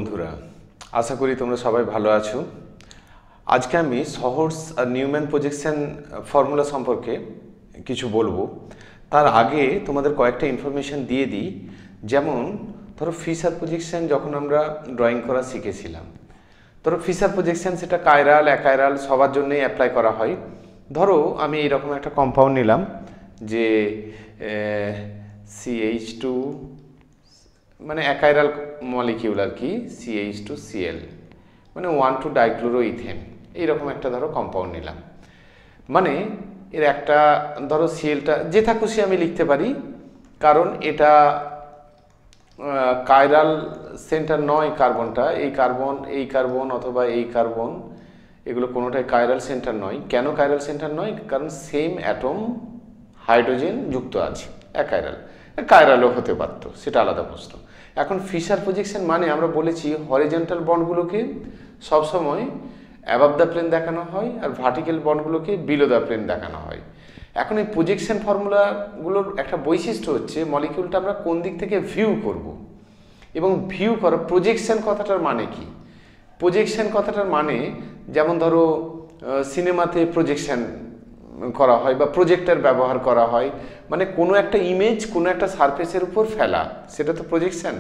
বন্ধুরা, আশা করি তোমরা সবাই ভালো আছো। আজকে আমি সহর্স আর নিউম্যান প্রজেকশন ফর্মুলা সম্পর্কে কিছু বলবো। তার আগে তোমাদের কয়েকটা ইনফরমেশন দিয়ে দিই। যেমন ধরো ফিশার প্রজেকশন যখন আমরা ড্রয়িং করা শিখেছিলাম, ধরো ফিশার প্রজেকশন সেটা কাইরাল অ্যাকাইরাল সবার জন্যই অ্যাপ্লাই করা হয়। ধরো আমি এইরকম একটা কম্পাউন্ড নিলাম যে CH2 মানে অ্যাকাইরাল মলিকিউল আর কি, CH2Cl মানে 1,2 ডাইক্লোরোইথেন, এইরকম একটা ধরো কম্পাউন্ড নিলাম। মানে এর একটা ধরো সিএলটা যেটা খুশি আমি লিখতে পারি, কারণ এটা কাইরাল সেন্টার নয় কার্বনটা, এই কার্বন অথবা এই কার্বন এগুলো কোনোটাই কাইরাল সেন্টার নয়। কেন কাইরাল সেন্টার নয়? কারণ সেম অ্যাটম হাইড্রোজেন যুক্ত আছে। কাইরালও হতে পারত, সেটা আলাদা প্রশ্ন। এখন ফিশার প্রজেকশন মানে আমরা বলেছি হরিজন্টাল বন্ডগুলোকে সবসময় অ্যাবাভ দ্য প্লেন দেখানো হয় আর ভার্টিক্যাল বন্ডগুলোকে বিলো দ্য প্লেন দেখানো হয়। এখন এই প্রজেকশন ফর্মুলাগুলোর একটা বৈশিষ্ট্য হচ্ছে মলিকিউলটা আমরা কোন দিক থেকে ভিউ করব, এবং ভিউ করা প্রজেকশন কথাটার মানে কি? প্রজেকশন কথাটার মানে যেমন ধরো সিনেমাতে প্রজেকশন করা হয় বা প্রজেক্টর ব্যবহার করা হয়, মানে কোনো একটা ইমেজ কোনো একটা সারফেসের উপর ফেলা, সেটা তো প্রজেকশন।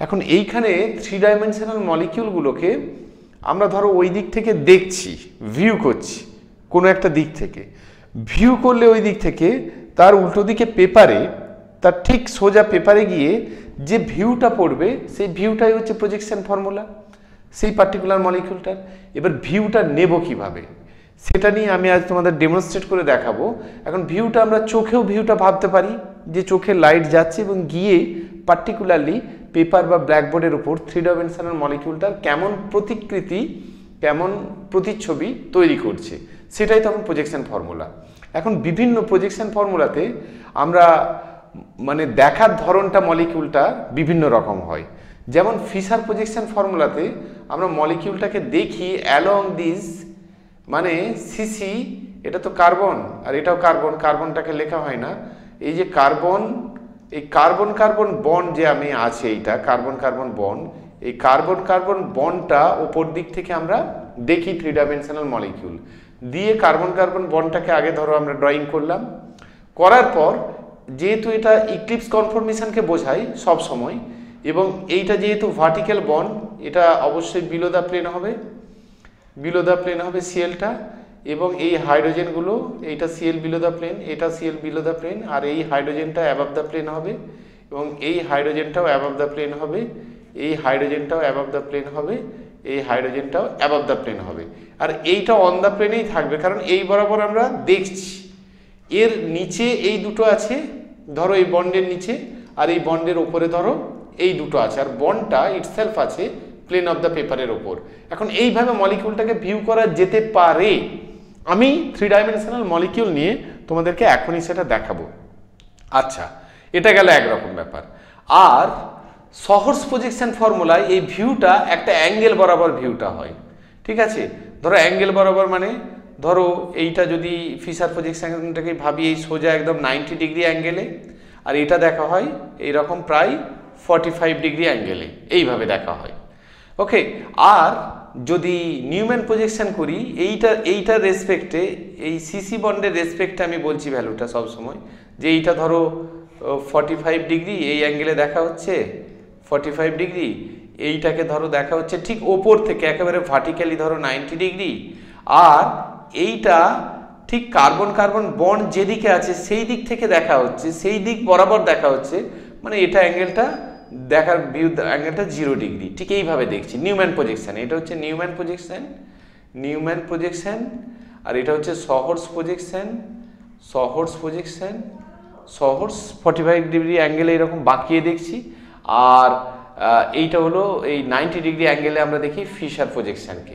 এখন এইখানে 3 ডাইমেনশনাল মলিকিউলগুলোকে আমরা ধরো ওই দিক থেকে দেখছি, ভিউ করছি কোনো একটা দিক থেকে। ভিউ করলে ওই দিক থেকে তার উল্টো দিকে পেপারে, তার ঠিক সোজা পেপারে গিয়ে যে ভিউটা পড়বে সেই ভিউটাই হচ্ছে প্রজেকশন ফর্মুলা সেই পার্টিকুলার মলিকিউলটার। এবার ভিউটা নেব কিভাবে সেটা নিয়ে আমি আজ তোমাদের ডেমনস্ট্রেট করে দেখাবো। এখন ভিউটা আমরা চোখেও ভিউটা ভাবতে পারি যে চোখে লাইট যাচ্ছে এবং গিয়ে পার্টিকুলারলি পেপার বা ব্ল্যাকবোর্ডের উপর 3 ডাইমেনশনাল মলিকিউলটার কেমন প্রতিকৃতি, কেমন প্রতিচ্ছবি তৈরি করছে, সেটাই তখন প্রজেকশন ফর্মুলা। এখন বিভিন্ন প্রজেকশন ফর্মুলাতে আমরা মানে দেখার ধরনটা মলিকিউলটা বিভিন্ন রকম হয়। যেমন ফিশার প্রজেকশন ফর্মুলাতে আমরা মলিকিউলটাকে দেখি অ্যালং দিস, মানে সিসি, এটা তো কার্বন আর এটাও কার্বন, কার্বনটাকে লেখা হয় না। এই যে কার্বন, এই কার্বন কার্বন বন্ড যে আমি আছে, এইটা কার্বন কার্বন বন্ড, এই কার্বন কার্বন বন্ডটা ওপর দিক থেকে আমরা দেখি 3 ডাইমেনশনাল মলিকিউল দিয়ে। কার্বন কার্বন বন্ডটাকে আগে ধরো আমরা ড্রয়িং করলাম, করার পর যেহেতু এটা ইক্লিপস কনফরমেশনকে বোঝায় সব সময়, এবং এইটা যেহেতু ভার্টিক্যাল বন্ড, এটা অবশ্যই বিলো দ্য প্লেন হবে, বিলো দ্য প্লেন হবে সিএলটা, এবং এই হাইড্রোজেনগুলো, এইটা সিএল বিলো দ্য প্লেন, এটা সিএল বিলো দ্য প্লেন, আর এই হাইড্রোজেনটা অ্যাবাভ দ্য প্লেন হবে, এবং এই হাইড্রোজেনটাও অ্যাবাভ দ্য প্লেন হবে, এই হাইড্রোজেনটাও অ্যাবাভ দ্য প্লেন হবে, এই হাইড্রোজেনটাও অ্যাবাভ দ্য প্লেন হবে, আর এইটা অন দ্য প্লেনেই থাকবে, কারণ এই বরাবর আমরা দেখছি। এর নিচে এই দুটো আছে ধরো, এই বন্ডের নিচে, আর এই বন্ডের ওপরে ধরো এই দুটো আছে, আর বন্ডটা ইটসেলফ আছে প্লেন অফ দ্য পেপারের ওপর। এখন এইভাবে মলিকিউলটাকে ভিউ করা যেতে পারে। আমি 3 ডাইমেনশনাল মলিকিউল নিয়ে তোমাদেরকে এখনই সেটা দেখাবো। আচ্ছা, এটা গেল একরকম ব্যাপার। আর সহর্স প্রজেকশন ফর্মুলায় এই ভিউটা একটা অ্যাঙ্গেল বরাবর ভিউটা হয়, ঠিক আছে? ধরো অ্যাঙ্গেল বরাবর মানে ধরো এইটা যদি ফিশার প্রজেকশনটাকে ভাবি এই সোজা একদম 90 ডিগ্রি অ্যাঙ্গেলে, আর এটা দেখা হয় এইরকম প্রায় 45 ডিগ্রি অ্যাঙ্গেলে, এইভাবে দেখা হয়। ওকে, আর যদি নিউম্যান প্রজেকশন করি এইটার রেসপেক্টে, এই সিসি বন্ডের রেসপেক্টে আমি বলছি ভ্যালুটা সবসময়, যে এইটা ধরো 45 ডিগ্রি এই অ্যাঙ্গেলে দেখা হচ্ছে 45 ডিগ্রি, এইটাকে ধরো দেখা হচ্ছে ঠিক ওপর থেকে একেবারে ভার্টিক্যালি ধরো 90 ডিগ্রি, আর এইটা ঠিক কার্বন কার্বন বন্ড যেদিকে আছে সেই দিক থেকে দেখা হচ্ছে, সেই দিক বরাবর দেখা হচ্ছে, মানে এটা অ্যাঙ্গেলটা দেখার ভিউ অ্যাঙ্গেলটা 0 ডিগ্রি। ঠিক এইভাবে দেখছি নিউম্যান প্রজেকশন। এটা হচ্ছে নিউম্যান প্রজেকশন, নিউম্যান প্রজেকশন, আর এটা হচ্ছে sawhorse projection, sawhorse projection, sawhorse 45 degree অ্যাঙ্গেলে এরকম বাঁকিয়ে দেখছি, আর এইটা হলো এই 90 ডিগ্রি অ্যাঙ্গেলে আমরা দেখি ফিশার প্রজেকশনকে।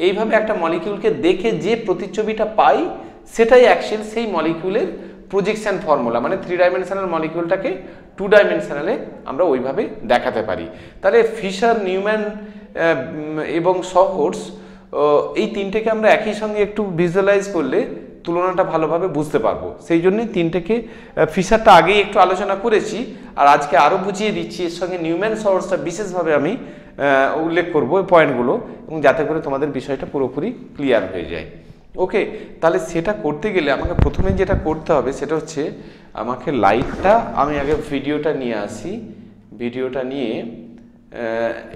এইভাবে একটা মলিকিউলকে দেখে যে প্রতিচ্ছবিটা পাই সেটাই অ্যাকচুয়াল সেই মলিকিউলের প্রজেকশন ফর্মুলা, মানে 3 ডাইমেনশনাল মলিকিউলটাকে 2 ডাইমেনশনালে আমরা ওইভাবে দেখাতে পারি। তাহলে ফিশার, নিউম্যান এবং সহর্স এই তিনটেকে আমরা একই সঙ্গে একটু ভিজুয়ালাইজ করলে তুলনাটা ভালোভাবে বুঝতে পারবো। সেই জন্যই তিনটেকে, ফিশারটা আগেই একটু আলোচনা করেছি আর আজকে আরও বুঝিয়ে দিচ্ছি, এর সঙ্গে নিউম্যান সহর্সটা বিশেষভাবে আমি উল্লেখ করব এই পয়েন্টগুলো, এবং যাতে করে তোমাদের বিষয়টা পুরোপুরি ক্লিয়ার হয়ে যায়। ওকে, তাহলে সেটা করতে গেলে আমাকে প্রথমে যেটা করতে হবে সেটা হচ্ছে আমাকে লাইটটা, আমি আগে ভিডিওটা নিয়ে আসি, ভিডিওটা নিয়ে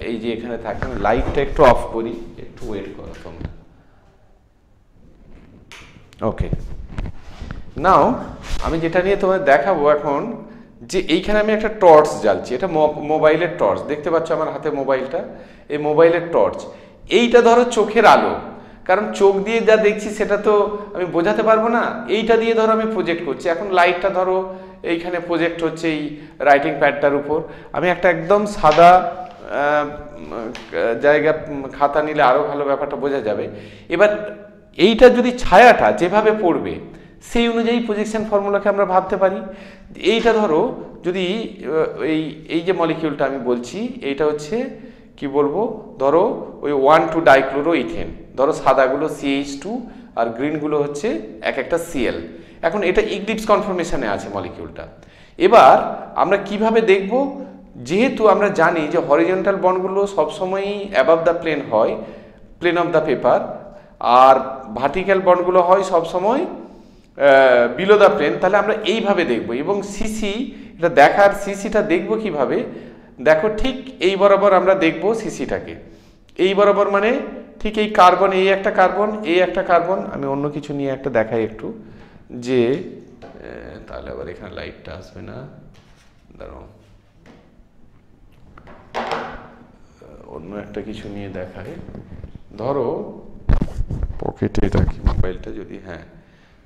এই যে এখানে থাকে, লাইটটা একটু অফ করি, একটু ওয়েট করো তোমরা। ওকে, নাও আমি যেটা নিয়ে তোমাদের দেখাবো এখন, যে এইখানে আমি একটা টর্চ জ্বালছি, এটা মোবাইলের টর্চ, দেখতে পাচ্ছ আমার হাতে মোবাইলটা, এই মোবাইলের টর্চ। এইটা ধরো চোখের আলো, কারণ চোখ দিয়ে যা দেখছি সেটা তো আমি বোঝাতে পারবো না, এইটা দিয়ে ধরো আমি প্রজেক্ট করছি। এখন লাইটটা ধরো এইখানে প্রজেক্ট হচ্ছে এই রাইটিং প্যাডটার উপর, আমি একটা একদম সাদা জায়গা খাতা নিলে আরও ভালো ব্যাপারটা বোঝা যাবে। এবার এইটা যদি ছায়াটা যেভাবে পড়বে সেই অনুযায়ী প্রজেকশন ফর্মুলাকে আমরা ভাবতে পারি। এইটা ধরো যদি এই যে মলিকিউলটা আমি বলছি, এইটা হচ্ছে কি বলবো, ধরো ওই 1,2-ডাইক্লোরোইথেন, ধরো সাদাগুলো CH2 আর গ্রিনগুলো হচ্ছে এক একটা Cl। এখন এটা ইক্লিপস কনফরমেশনে আছে মলিকিউলটা। এবার আমরা কিভাবে দেখব, যেহেতু আমরা জানি যে হরিজন্টাল বন্ডগুলো সবসময়ই অ্যাবাভ দ্য প্লেন হয়, প্লেন অফ দ্য পেপার, আর ভার্টিক্যাল বন্ডগুলো হয় সবসময় বিলো দ্য প্লেন, তাহলে আমরা এইভাবে দেখব। এবং সিসি, এটা দেখার সিসিটা দেখব কিভাবে, দেখো ঠিক এই বরাবর আমরা দেখব সিসিটাকে, এই বরাবর মানে ঠিক এই কার্বন, এই একটা কার্বন, এই একটা কার্বন। আমি অন্য কিছু নিয়ে একটা দেখাই একটু, যে তাহলে আবার এখানে লাইটটা আসবে না, দাঁড়াও অন্য একটা কিছু নিয়ে দেখায়। ধরো পকেটে রাখি মোবাইলটা যদি, হ্যাঁ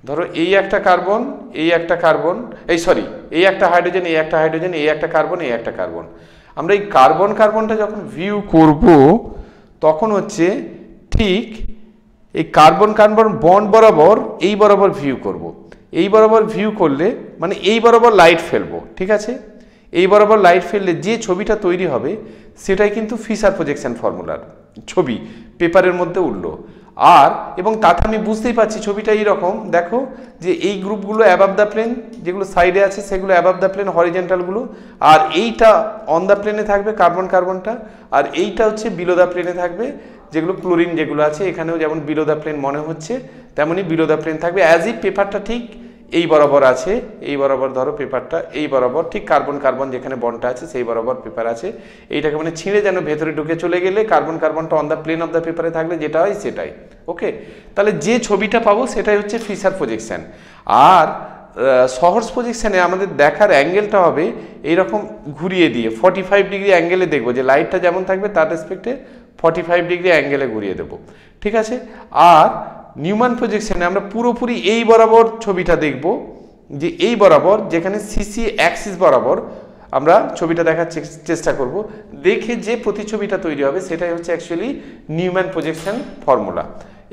ধরো এই একটা কার্বন, এই একটা কার্বন, এই সরি এই একটা হাইড্রোজেন, এই একটা হাইড্রোজেন, এই একটা কার্বন, এই একটা কার্বন। আমরা এই কার্বন কার্বনটা যখন ভিউ করব তখন হচ্ছে ঠিক এই কার্বন কার্বন বন্ড বরাবর এই বরাবর ভিউ করব। এই বরাবর ভিউ করলে মানে এই বরাবর লাইট ফেলবো, ঠিক আছে? এই বরাবর লাইট ফেললে যে ছবিটা তৈরি হবে সেটাই কিন্তু ফিশার প্রজেকশন ফর্মুলার ছবি পেপারের মধ্যে উঠলো। আর এবং তাতে আমি বুঝতেই পারছি ছবিটা এইরকম, দেখো যে এই গ্রুপগুলো অ্যাবাভ দ্য প্লেন, যেগুলো সাইডে আছে সেগুলো অ্যাবাভ দ্য প্লেন হরিজেন্টালগুলো, আর এইটা অন দ্য প্লেনে থাকবে কার্বন কার্বনটা, আর এইটা হচ্ছে বিলো দ্য প্লেনে থাকবে যেগুলো ক্লোরিন যেগুলো আছে, এখানেও যেমন বিলো দ্য প্লেন মনে হচ্ছে তেমনই বিলো দ্য প্লেন থাকবে। অ্যাজ ইফ পেপারটা ঠিক এই বরাবর আছে, এই বরাবর ধরো পেপারটা এই বরাবর ঠিক কার্বন কার্বন যেখানে বন্ডটা আছে সেই বরাবর পেপার আছে, এইটাকে মানে ছিঁড়ে যেন ভেতরে ঢুকে চলে গেলে কার্বন কার্বনটা on the plane of the পেপারে থাকলে যেটা হয় সেটাই। ওকে, তাহলে যে ছবিটা পাবো সেটাই হচ্ছে ফিশার প্রজেকশন। আর সহর্স প্রজেকশনে আমাদের দেখার অ্যাঙ্গেলটা হবে এইরকম ঘুরিয়ে দিয়ে 45 ডিগ্রি অ্যাঙ্গেলে দেখবো, যে লাইটটা যেমন থাকবে তার রেসপেক্টে 45 ডিগ্রি অ্যাঙ্গেলে ঘুরিয়ে দেবো, ঠিক আছে? আর নিউম্যান প্রজেকশনে আমরা পুরোপুরি এই বরাবর ছবিটা দেখব, যে এই বরাবর যেখানে সিসি অ্যাক্সিস বরাবর আমরা ছবিটা দেখার চেষ্টা করব, দেখে যে প্রতিছবিটা তৈরি হবে সেটাই হচ্ছে অ্যাকচুয়ালি নিউম্যান প্রজেকশন ফর্মুলা।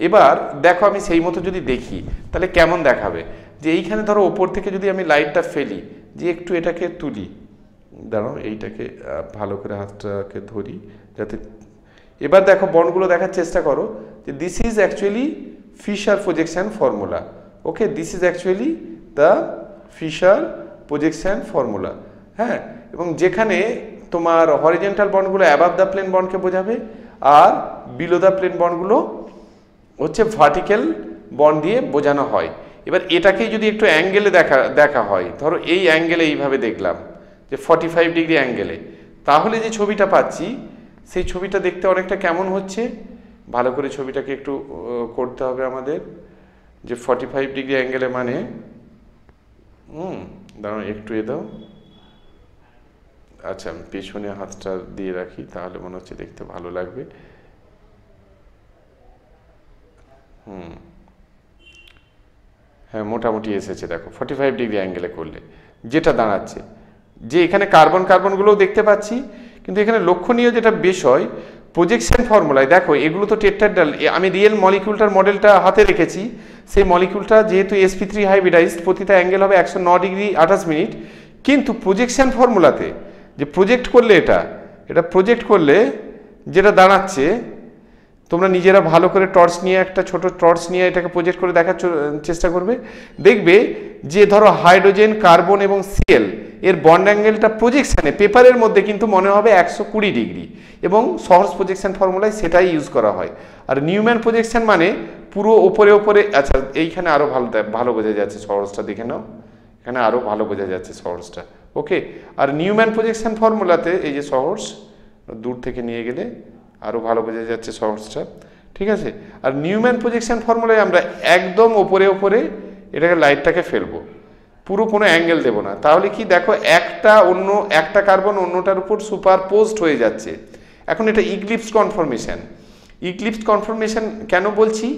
এবার দেখো আমি সেই মতো যদি দেখি তাহলে কেমন দেখাবে, যে এইখানে ধরো ওপর থেকে যদি আমি লাইটটা ফেলি, যে একটু এটাকে তুলি, দাঁড়াও এইটাকে ভালো করে হাতটাকে ধরি যাতে, এবার দেখো বন্ডগুলো দেখার চেষ্টা করো, যে this is actually Fischer projection formula. Okay, this is actually the Fischer projection formula. হ্যাঁ, এবং যেখানে তোমার হরিজেন্টাল বন্ডগুলো অ্যাবাভ দ্য প্লেন বন্ডকে বোঝাবে, আর বিলো দ্য প্লেন বন্ডগুলো হচ্ছে ভার্টিক্যাল বন্ড দিয়ে বোঝানো হয়। এবার এটাকেই যদি একটু অ্যাঙ্গেলে দেখা হয়, ধরো এই অ্যাঙ্গেলে এইভাবে দেখলাম যে 45 ডিগ্রি অ্যাঙ্গেলে, তাহলে যে ছবিটা পাচ্ছি সেই ছবিটা দেখতে অনেকটা কেমন হচ্ছে, ভালো করে ছবিটাকে একটু করতে হবে আমাদের, যে 45 ডিগ্রি অ্যাঙ্গেলে মানে দাঁড়াও একটু দাও, আচ্ছা আমি পেছনে হাতটা দিয়ে রাখি তাহলে মনে হচ্ছে দেখতে ভালো লাগবে। হ্যাঁ মোটামুটি এসেছে, দেখো 45 ডিগ্রি অ্যাঙ্গেলে করলে যেটা দাঁড়াচ্ছে, যে এখানে কার্বন কার্বনগুলোও দেখতে পাচ্ছি, কিন্তু এখানে লক্ষণীয় যেটা বিষয় প্রজেকশন ফর্মুলায় দেখো এগুলো তো টেট্রাহেড্রাল, আমি রিয়েল মলিকিউলটার মডেলটা হাতে রেখেছি, সেই মলিকিউলটা যেহেতু sp3 হাইব্রিডাইজড প্রতিটা অ্যাঙ্গেল হবে 109 ডিগ্রি 28 মিনিট, কিন্তু প্রজেকশন ফর্মুলাতে যে প্রজেক্ট করলে এটা প্রজেক্ট করলে যেটা দাঁড়াচ্ছে, তোমরা নিজেরা ভালো করে টর্চ নিয়ে একটা ছোট টর্চ নিয়ে এটাকে প্রজেক্ট করে দেখার চেষ্টা করবে, দেখবে যে ধরো হাইড্রোজেন কার্বন এবং Cl এর বন্ড অ্যাঙ্গেলটা প্রজেকশানে পেপারের মধ্যে কিন্তু মনে হবে 120 ডিগ্রি, এবং সহজ প্রজেকশন ফর্মুলায় সেটাই ইউজ করা হয়। আর নিউম্যান প্রজেকশন মানে পুরো ওপরে ওপরে, আচ্ছা এইখানে আরও ভালো বোঝা যাচ্ছে, সহজটা দেখে নাও, এখানে আরও ভালো বোঝা যাচ্ছে সহজটা। ওকে, আর নিউম্যান প্রজেকশন ফর্মুলাতে এই যে সহজ দূর থেকে নিয়ে গেলে আরও ভালো বোঝা যাচ্ছে সহজটা, ঠিক আছে। আর নিউম্যান প্রজেকশন ফর্মুলায় আমরা একদম ওপরে ওপরে এটাকে লাইটটাকে ফেলবো, পুরো কোনো অ্যাঙ্গেল দেবো না, তাহলে কি দেখো একটা কার্বন অন্যটার উপর সুপারপোজড হয়ে যাচ্ছে। এখন এটা ইক্লিপস কনফরমেশন। ইক্লিপস কনফরমেশন কেন বলছি,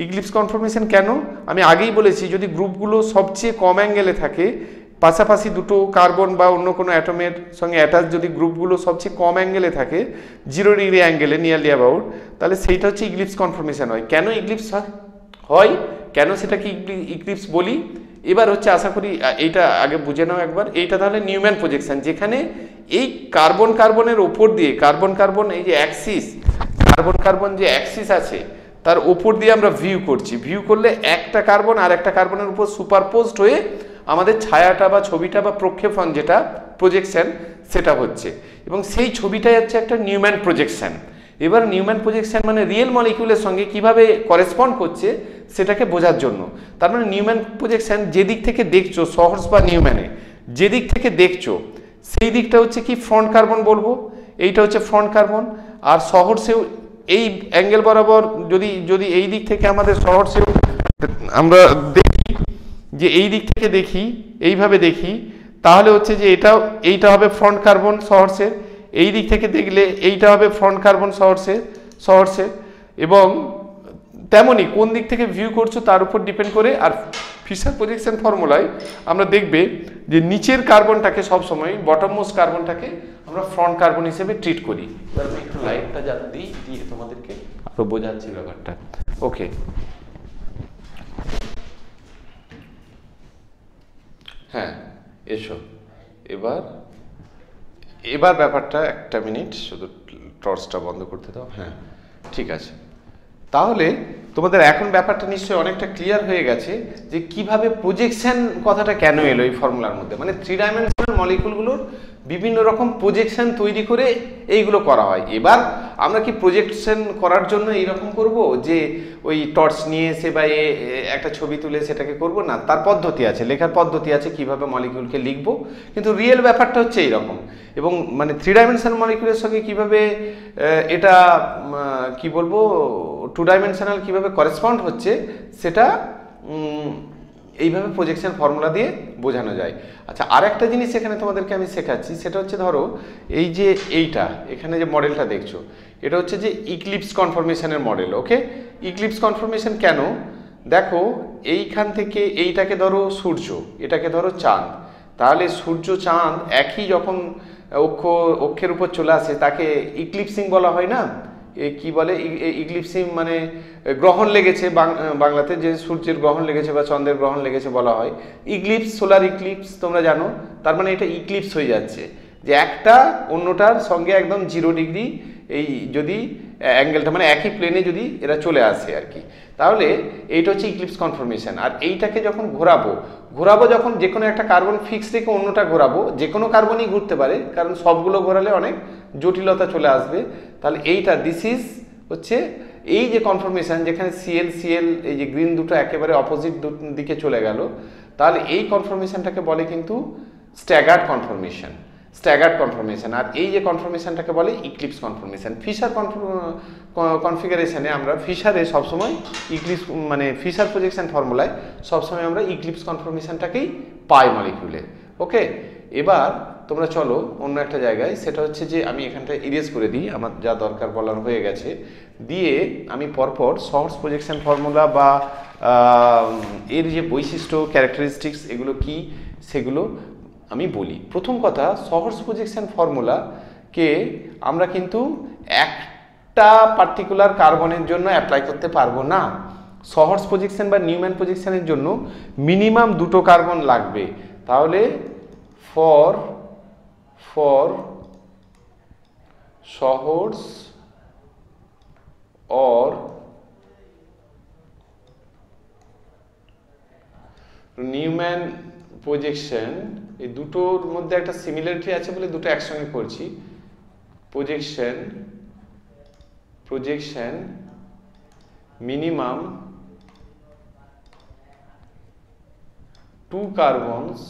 ইক্লিপস কনফরমেশন কেন আমি আগেই বলেছি, যদি গ্রুপগুলো সবচেয়ে কম অ্যাঙ্গেলে থাকে, পাশাপাশি দুটো কার্বন বা অন্য কোনো অ্যাটমের সঙ্গে অ্যাটাচ যদি গ্রুপগুলো সবচেয়ে কম অ্যাঙ্গেলে থাকে, 0 ডিগ্রি অ্যাঙ্গেলে নিয়ারলি অ্যাবাউট, তাহলে সেইটা হচ্ছে ইক্লিপস কনফরমেশন হয়। কেন ইক্লিপস হয়, কেন সেটাকে ইক্লিপস বলি, এবার হচ্ছে আশা করি এইটা আগে বুঝে নাও একবার। এইটা তাহলে নিউম্যান প্রজেকশন, যেখানে এই কার্বনের ওপর দিয়ে কার্বন এই যে অ্যাক্সিস, কার্বন যে অ্যাক্সিস আছে তার ওপর দিয়ে আমরা ভিউ করছি, ভিউ করলে একটা কার্বন আর একটা কার্বনের উপর সুপারপোজড হয়ে আমাদের ছায়াটা বা ছবিটা বা প্রক্ষেপণ যেটা প্রজেকশন সেটা হচ্ছে, এবং সেই ছবিটাই হচ্ছে একটা নিউম্যান প্রজেকশন। এবার নিউম্যান প্রজেকশন মানে রিয়েল মলিকিউলের সঙ্গে কিভাবে করেসপন্ড করছে সেটাকে বোঝার জন্য। তার মানে নিউম্যান প্রজেকশন যেদিক থেকে দেখছো, সহজ বা নিউম্যানে যেদিক থেকে দেখছো সেই দিকটা হচ্ছে কি ফ্রন্ট কার্বন বলবো, এইটা হচ্ছে ফ্রন্ট কার্বন। আর সহজেও এই অ্যাঙ্গেল বরাবর যদি এই দিক থেকে আমাদের সহজেও আমরা দেখি, যে এই দিক থেকে দেখি, এইভাবে দেখি, তাহলে হচ্ছে যে এইটা হবে ফ্রন্ট কার্বন সহর্সের, এই দিক থেকে দেখলে এইটা হবে ফ্রন্ট কার্বন সহর্সের, এবং তেমনি কোন দিক থেকে ভিউ করছো তার উপর ডিপেন্ড করে। আর ফিশার প্রজেকশন ফর্মুলায় আমরা দেখবে যে নিচের কার্বনটাকে সবসময়, বটম মোস্ট কার্বনটাকে আমরা ফ্রন্ট কার্বন হিসেবে ট্রিট করি। এবার আমি একটু লাইটটা দিয়ে তোমাদেরকে আরো বোঝাচ্ছি ব্যাপারটা। ওকে, হ্যাঁ এসো এবার ব্যাপারটা একটা মিনিট, শুধু টর্চটা বন্ধ করতে দাও। হ্যাঁ ঠিক আছে, তাহলে তোমাদের এখন ব্যাপারটা নিশ্চয়ই অনেকটা ক্লিয়ার হয়ে গেছে যে কিভাবে প্রজেকশন কথাটা কেন এলো এই ফর্মুলার মধ্যে। মানে 3 ডাইমেনশনাল মলিকুলগুলোর বিভিন্ন রকম প্রজেকশন তৈরি করে এইগুলো করা হয়। এবার আমরা কি প্রজেকশন করার জন্য এইরকম করব যে ওই টর্চ নিয়ে এসে বা একটা ছবি তুলে সেটাকে করব না, তার পদ্ধতি আছে, লেখার পদ্ধতি আছে কিভাবে মলিকিউলকে লিখবো, কিন্তু রিয়েল ব্যাপারটা হচ্ছে এইরকম। এবং মানে 3 ডাইমেনশনাল মলিকিউলের সঙ্গে কিভাবে এটা কি বলবো 2 ডাইমেনশনাল কিভাবে করেসপন্ড হচ্ছে সেটা এইভাবে প্রজেকশন ফর্মুলা দিয়ে বোঝানো যায়। আচ্ছা, আর একটা জিনিস এখানে তোমাদেরকে আমি শেখাচ্ছি, সেটা হচ্ছে ধরো এই যে এখানে যে মডেলটা দেখছো, এটা হচ্ছে যে ইক্লিপস কনফরমেশনের মডেল। ওকে, ইক্লিপস কনফরমেশন কেন, দেখো এইখান থেকে এইটাকে ধরো সূর্য, এটাকে ধরো চাঁদ, তাহলে সূর্য চাঁদ একই যখন অক্ষের উপর চলে আসে তাকে ইক্লিপসিং বলা হয় না? কি বলে ইক্লিপসিং, মানে গ্রহণ লেগেছে, বাংলাতে যে সূর্যের গ্রহণ লেগেছে বা চন্দ্রের গ্রহণ লেগেছে বলা হয় ইক্লিপস, সোলার ইক্লিপস তোমরা জানো। তার মানে এটা ইক্লিপস হয়ে যাচ্ছে, যে একটা অন্যটার সঙ্গে একদম 0 ডিগ্রি এই যদি অ্যাঙ্গেলটা, মানে একই প্লেনে যদি এরা চলে আসে আর কি, তাহলে এইটা হচ্ছে ইক্লিপস কনফরমেশন। আর এইটাকে যখন ঘোরাবো যখন যে কোনো একটা কার্বন ফিক্স রেখে অন্যটা ঘোরাবো, যে কোনো কার্বনই ঘুরতে পারে, কারণ সবগুলো ঘোরালে অনেক জটিলতা চলে আসবে, তাহলে এইটা হচ্ছে এই যে কনফরমেশন, যেখানে সিএল এই যে গ্রিন দুটো একেবারে অপোজিট দিকে চলে গেল, তাহলে এই কনফরমেশনটাকে বলে কিন্তু স্ট্যাগার্ড কনফরমেশন। আর এই যে কনফরমেশনটাকে বলে ইক্লিপস কনফরমেশন। ফিশার কনফিগারেশনে আমরা ফিশারে সবসময় ইক্লিপস, মানে ফিশার প্রজেকশন ফর্মুলায় সবসময় আমরা ইক্লিপস কনফরমেশনটাকেই পাই মলিকিউলে। ওকে, এবার তোমরা চলো অন্য একটা জায়গায়, সেটা হচ্ছে যে আমি এখানটা ইরেজ করে দিই, আমার যা দরকার বলার হয়ে গেছে, দিয়ে আমি পরপর সহজ প্রজেকশন ফর্মুলা বা এর যে বৈশিষ্ট্য ক্যারেক্টারিস্টিক্স এগুলো কি সেগুলো আমি বলি। প্রথম কথা, সহজ প্রজেকশন ফর্মুলাকে আমরা কিন্তু একটা পার্টিকুলার কার্বনের জন্য অ্যাপ্লাই করতে পারবো না। সহজ প্রজেকশন বা নিউম্যান প্রজেকশনের জন্য মিনিমাম 2টো কার্বন লাগবে। তাহলে ফর সহজ or Newman projection এই দুটোর মধ্যে একটা সিমিলারিটি আছে বলে দুটো একসঙ্গে করছি। Projection minimum 2 carbons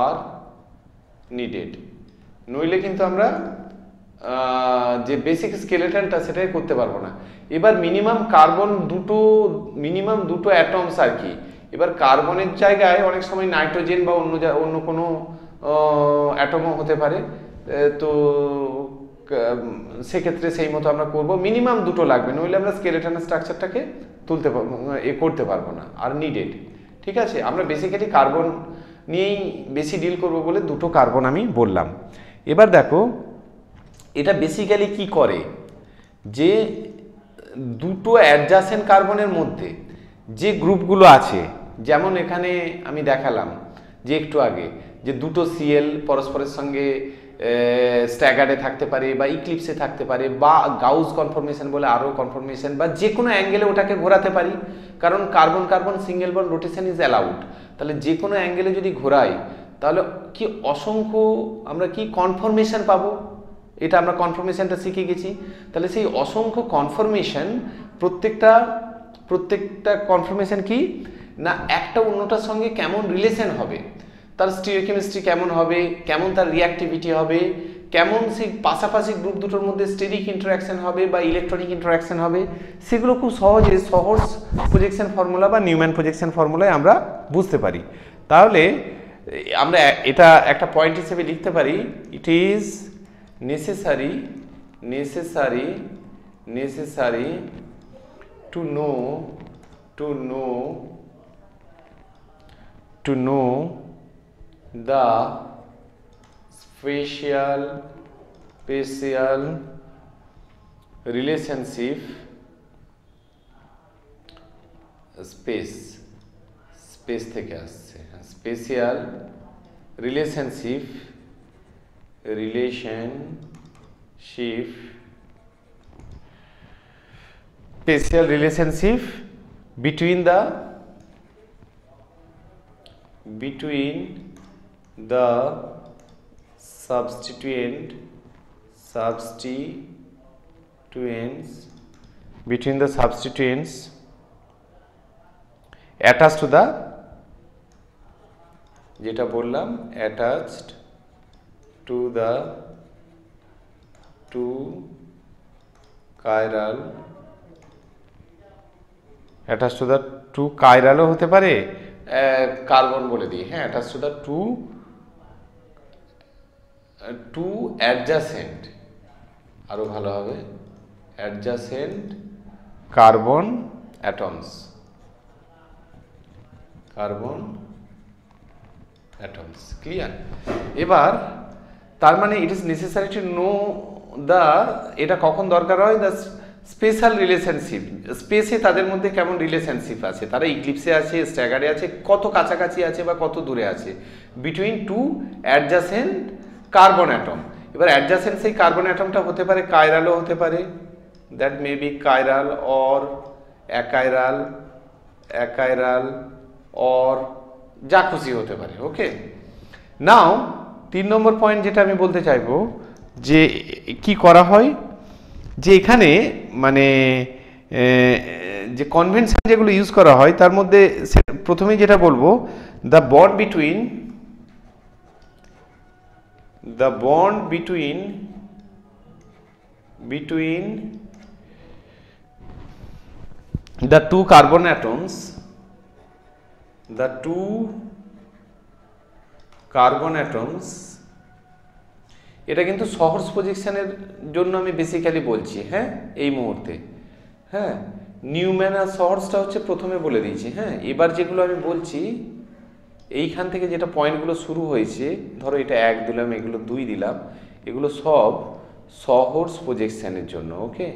are needed, নইলে কিন্তু আমরা যে বেসিক স্কেলেটনটা সেটাই করতে পারবো না। এবার মিনিমাম দুটো অ্যাটমস আর কি। এবার কার্বনের জায়গায় অনেক সময় নাইট্রোজেন বা অন্য কোনো অ্যাটমও হতে পারে, তো সেক্ষেত্রে সেই মতো আমরা করব। মিনিমাম দুটো লাগবে, নইলে আমরা স্কেলেটনের স্ট্রাকচারটাকে করতে পারবো না। আর নিডেড, ঠিক আছে। আমরা বেসিক্যালি কার্বন নিয়েই বেশি ডিল করব বলে দুটো কার্বন আমি বললাম। এবার দেখো এটা বেসিক্যালি কি করে, যে দুটো অ্যাডজাসেন্ট কার্বনের মধ্যে যে গ্রুপগুলো আছে, যেমন এখানে আমি দেখালাম যে একটু আগে যে দুটো সিএল পরস্পরের সঙ্গে স্ট্যাগার্ডে থাকতে পারে বা ইক্লিপসে থাকতে পারে, বা গাউস কনফরমেশন বলে আরও কনফরমেশন, বা যে কোনো অ্যাঙ্গেলে ওটাকে ঘোরাতে পারি, কারণ carbon carbon single bond rotation is allowed. তাহলে যে কোনো অ্যাঙ্গেলে যদি ঘোরাই তাহলে কি অসংখ্য আমরা কি কনফরমেশন পাবো, এটা আমরা কনফরমেশনটা শিখে গেছি। তাহলে সেই অসংখ্য কনফরমেশন প্রত্যেকটা কনফরমেশন কি না একটা অন্যটার সঙ্গে কেমন রিলেশন হবে, তার স্টিরিওকেমিস্ট্রি কেমন হবে, কেমন তার রিঅ্যাক্টিভিটি হবে, কেমন সেই পাশাপাশি গ্রুপ দুটোর মধ্যে স্টেরিক ইন্টারাকশন হবে বা ইলেকট্রনিক ইন্টারাকশন হবে, সেগুলো খুব সহজে সহজ প্রজেকশন ফর্মুলা বা নিউম্যান প্রজেকশন ফর্মুলায় আমরা বুঝতে পারি। তাহলে আমরা এটা একটা পয়েন্ট হিসেবে লিখতে পারি, it is necessary to know the spatial relationship space থেকে আসছে, special relationship between the substituents attached to the, যেটা বললাম attached to the two chiral হতে পারে, কার্বন বলে দিই, হ্যাঁ, attached to the two adjacent, আরো ভালো হবে, adjacent carbon atoms, ক্লিয়ার? এবার তার মানে it is necessary to know the, এটা কখন দরকার হয়, দ্য স্পেশাল রিলেশনশিপ, স্পেসে তাদের মধ্যে কেমন রিলেশনশিপ আছে, তারা ইক্লিপসে আছে, স্ট্যাগারে আছে, কত কাছাকাছি আছে বা কত দূরে আছে, between two adjacent carbon atom. এবার অ্যাডজাসেন্ট সেই কার্বন অ্যাটমটা হতে পারে কাইরালও হতে পারে, that may be chiral or achiral or যা খুশি হতে পারে। ওকে, নাও 3 নম্বর পয়েন্ট যেটা আমি বলতে চাইবো যে কি করা হয়, যে এখানে মানে যে কনভেনশন যেগুলো ইউজ করা হয় তার মধ্যে প্রথমেই যেটা বলবো, the bond between the two carbon atoms, এটা কিন্তু সহজ প্রজেকশনের জন্য আমি বেসিক্যালি বলছি, হ্যাঁ, এই মুহূর্তে, হ্যাঁ, নিউম্যান আর সহজটা হচ্ছে প্রথমে বলে দিয়েছি, হ্যাঁ। এবার যেগুলো আমি বলছি এইখান থেকে যেটা পয়েন্টগুলো শুরু হয়েছে, ধরো এটা 1 দিলাম, এগুলো 2 দিলাম, এগুলো সব সহজ প্রজেকশনের জন্য, ওকে,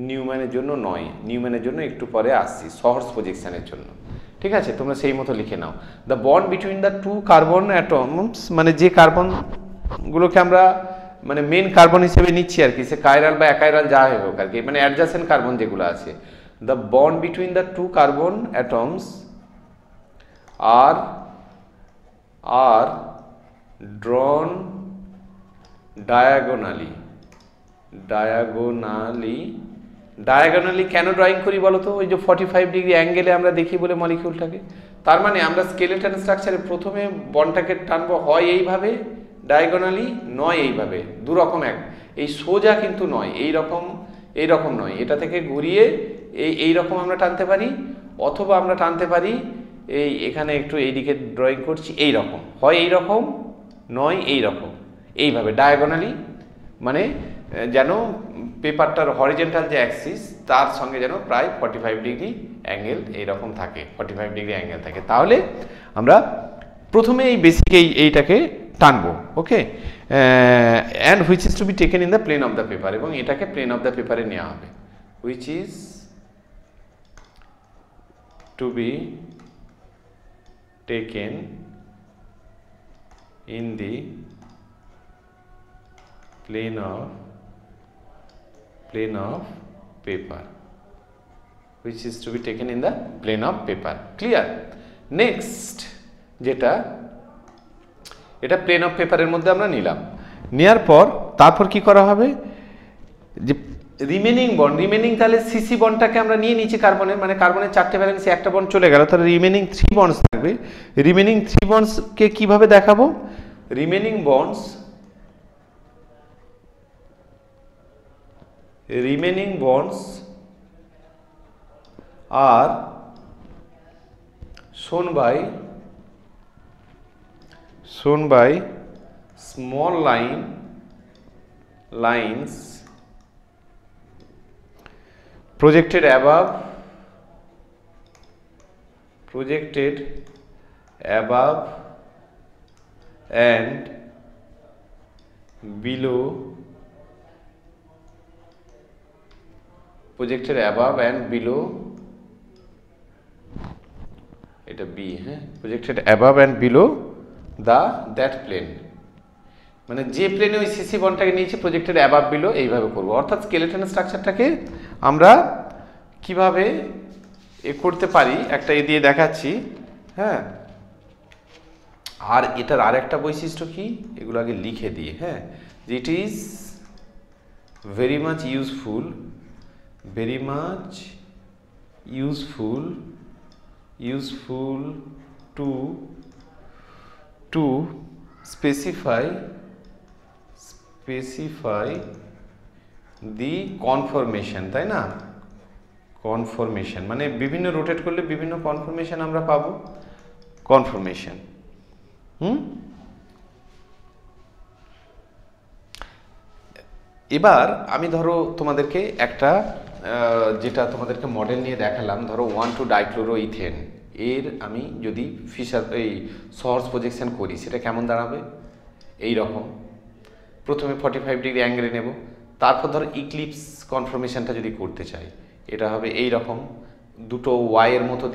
নিউম্যানের জন্য নয়, নিউম্যানের জন্য একটু পরে আসছি, সহজ প্রজেকশনের জন্য, ঠিক আছে। তোমরা সেই মতো লিখে নাও, the bond between the two carbon atoms, মানে যে কার্বনগুলোকে আমরা মানে মেন কার্বন হিসেবে নিচ্ছি আর কি, সে কাইরাল বা অ্যাকাইরাল যা হোক আর কি, মানে অ্যাডজাসেন্ট কার্বন যেগুলো আছে, the bond between the two carbon atoms are drawn diagonally কেন ড্রয়িং করি বলো তো? ওই যে 45 ডিগ্রি অ্যাঙ্গেলে আমরা দেখি বলে মলিকিউলটাকে। তার মানে আমরা স্কেলেটন স্ট্রাকচারে প্রথমে বন্ডটাকে টানবো হয় এইভাবে ডায়াগোনালি, নয় এইভাবে, দুরকম এক। এই সোজা কিন্তু নয়, এইরকম নয়, এটা থেকে ঘুরিয়ে এইরকম আমরা টানতে পারি, অথবা আমরা টানতে পারি এখানে একটু এইদিকে ড্রয়িং করছি, এইরকম, হয় এইরকম নয় এইরকম, এইভাবে ডায়াগোনালি, মানে যেন পেপারটার হরিজেন্টাল যে অ্যাক্সিস তার সঙ্গে যেন প্রায় 45 ডিগ্রি অ্যাঙ্গেল এইরকম থাকে, 45 ডিগ্রি অ্যাঙ্গেল থাকে। তাহলে আমরা প্রথমে এই বেসিক এইটাকে টানবো, okay, and which is to be taken in the plane of the paper, এবং এটাকে প্লেন অফ দ্য পেপারে নেওয়া হবে, which is to be taken in the plane of paper, which is to be taken in the plane of paper. Clear? Next যেটা, এটা plane of পেপারের মধ্যে আমরা নিলাম, নেওয়ার পর তারপর কি করা হবে, যে রিমেনিং তাহলে সিসি বন্ডটাকে আমরা নিয়ে নিচে কার্বনের, মানে কার্বনের 4টে ভ্যালেন্সি, একটা বন্ড চলে গেল, তাহলে রিমেনিং 3 বন্ডস থাকবে। রিমেনিং 3 বন্ডসকে কিভাবে দেখাবো? রিমেনিং বন্ডস আর shown by small lines projected above and below, এটা বি, হ্যাঁ, projected above and below that plane, মানে যে প্লেনে ওই সিসি বন্ডটাকে নিয়েছি প্রজেক্টেড অ্যাবাভ বিলো, এইভাবে করব। অর্থাৎ স্কেলেটন স্ট্রাকচারটাকে আমরা কিভাবে করতে পারি একটা দিয়ে দেখাচ্ছি, হ্যাঁ। আর এটার আরেকটা বৈশিষ্ট্য কি, এগুলো আগে লিখে দিয়ে, হ্যাঁ, it is very much useful to specify the conformation, তাই না? কনফরমেশন মানে বিভিন্ন রোটেট করলে বিভিন্ন কনফরমেশন আমরা পাবো, কনফরমেশন। এবার আমি ধরো তোমাদেরকে একটা যেটা তোমাদেরকে মডেল নিয়ে দেখালাম, ধরো 1,2-ডাইক্লোরোইথেন, এর আমি যদি সহজ প্রজেকশন করি সেটা কেমন দাঁড়াবে? এই রকম, প্রথমে 45 ডিগ্রি অ্যাঙ্গেলে নেব, তারপর ধরো ইক্লিপস কনফরমেশনটা যদি করতে চাই, এটা হবে এই রকম, দুটো ওয়াইয়ের মতো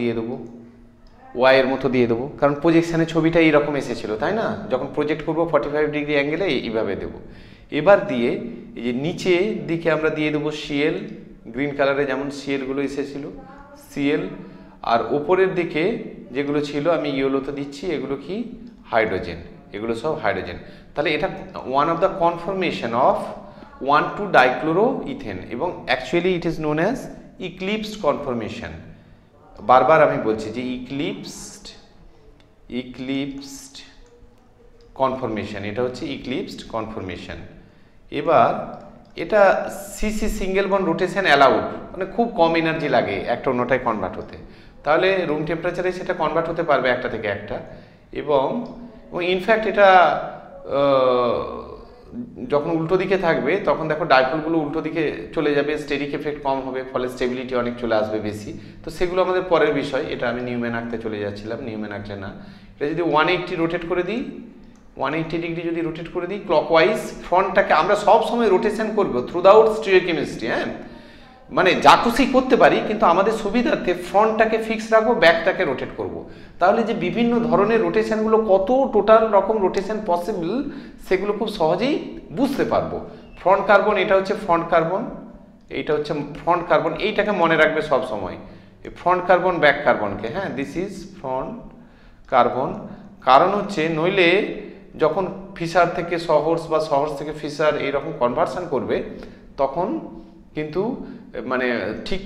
দিয়ে দেবো, কারণ প্রজেকশনের ছবিটা এইরকম এসেছিল, তাই না? যখন প্রজেক্ট করবো 45 ডিগ্রি অ্যাঙ্গেলে এইভাবে দেবো। এবার দিয়ে এই যে নিচে দিকে আমরা দিয়ে দেবো সিএল, গ্রিন কালারে যেমন সিএলগুলো এসেছিল, সিএল, আর ওপরের দিকে যেগুলো ছিল আমি ইয়েলোতে দিচ্ছি, এগুলো কি? হাইড্রোজেন, এগুলো সব হাইড্রোজেন। তাহলে এটা one of the conformation of one two dichloroethane, এবং actually it is known as eclipsed conformation. বারবার আমি বলছি যে ইক্লিপসড কনফরমেশন, এটা হচ্ছে ইক্লিপসড কনফরমেশন। এবার এটা CC single bond rotation allowed, মানে খুব কম এনার্জি লাগে একটা অন্যটায় কনভার্ট হতে, তাহলে রুম টেম্পারেচারে সেটা কনভার্ট হতে পারবে একটা থেকে একটা, এবং ইনফ্যাক্ট এটা যখন উল্টো দিকে থাকবে তখন দেখো ডাইপোলগুলো উল্টো দিকে চলে যাবে, স্টেরিক এফেক্ট কম হবে, ফলে স্টেবিলিটি অনেক চলে আসবে বেশি। তো সেগুলো আমাদের পরের বিষয়, এটা আমি নিউম্যান আঁকতে চলে যাচ্ছিলাম, নিউম্যান আঁকলে না। এটা যদি 180 রোটেট করে দিই, 180 ডিগ্রি যদি রোটেট করে দিই ক্লকওয়াইজ, ফ্রন্টটাকে আমরা সব সময় রোটেশন করবো থ্রু আউট স্টিরিওকেমিস্ট্রি, হ্যাঁ, মানে যা খুশি করতে পারি, কিন্তু আমাদের সুবিধার্থে ফ্রন্টটাকে ফিক্স রাখবো, ব্যাকটাকে রোটেট করব। তাহলে যে বিভিন্ন ধরনের রোটেশনগুলো, কত টোটাল রকম রোটেশন পসিবল, সেগুলো খুব সহজেই বুঝতে পারবো। ফ্রন্ট কার্বন, এটা হচ্ছে ফ্রন্ট কার্বন, এইটা হচ্ছে ফ্রন্ট কার্বন, এইটাকে মনে রাখবে সব সময়, ফ্রন্ট কার্বন ব্যাক কার্বনকে, হ্যাঁ, দিস ইজ ফ্রন্ট কার্বন, কারণ হচ্ছে নইলে যখন ফিশার থেকে সহর্স বা সহর্স থেকে ফিশার এইরকম কনভার্সন করবে তখন কিন্তু মানে ঠিক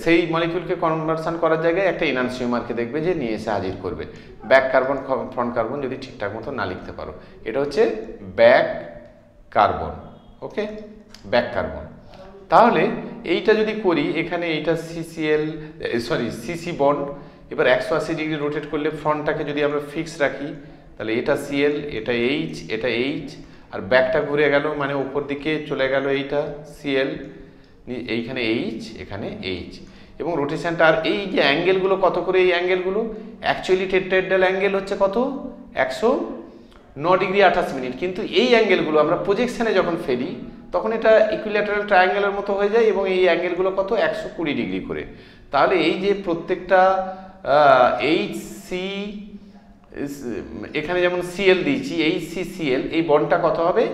সেই মলিকিউলকে কনভার্সন করার জায়গায় একটা এনানসিওমারকে দেখবে যে নিয়ে এসে হাজির করবে। ব্যাক কার্বন ফ্রন্ট কার্বন যদি ঠিকঠাক মতো না লিখতে পারো, এটা হচ্ছে ব্যাক কার্বন। ওকে, ব্যাক কার্বন। তাহলে এইটা যদি করি, এখানে এইটা সিসি বন্ড, এবার 180 ডিগ্রি রোটেট করলে ফ্রন্টটাকে যদি আমরা ফিক্স রাখি তাহলে এটা সিএল, এটা এইচ, এটা এইচ, আর ব্যাকটা ঘুরে গেল মানে উপর দিকে চলে গেল এইটা সিএল, এইখানে এইচ, এখানে এইচ, এবং রোটেশনটা। আর এই যে অ্যাঙ্গেলগুলো কত করে, এই অ্যাঙ্গেলগুলো অ্যাকচুয়ালি টেট্রাহেড্রাল অ্যাঙ্গেল হচ্ছে কত, 109 ডিগ্রি 28 মিনিট, কিন্তু এই অ্যাঙ্গেলগুলো আমরা প্রজেকশনে যখন ফেলি তখন এটা ইকুইল্যাটারাল ট্রায়াঙ্গেলের মতো হয়ে যায়, এবং এই অ্যাঙ্গেলগুলো কত, 120 ডিগ্রি করে। তাহলে এই যে প্রত্যেকটা এইচ সি, এখানে যেমন সিএল দিয়েছি, এইচ সি সিএল, এই বন্ডটা কত হবে,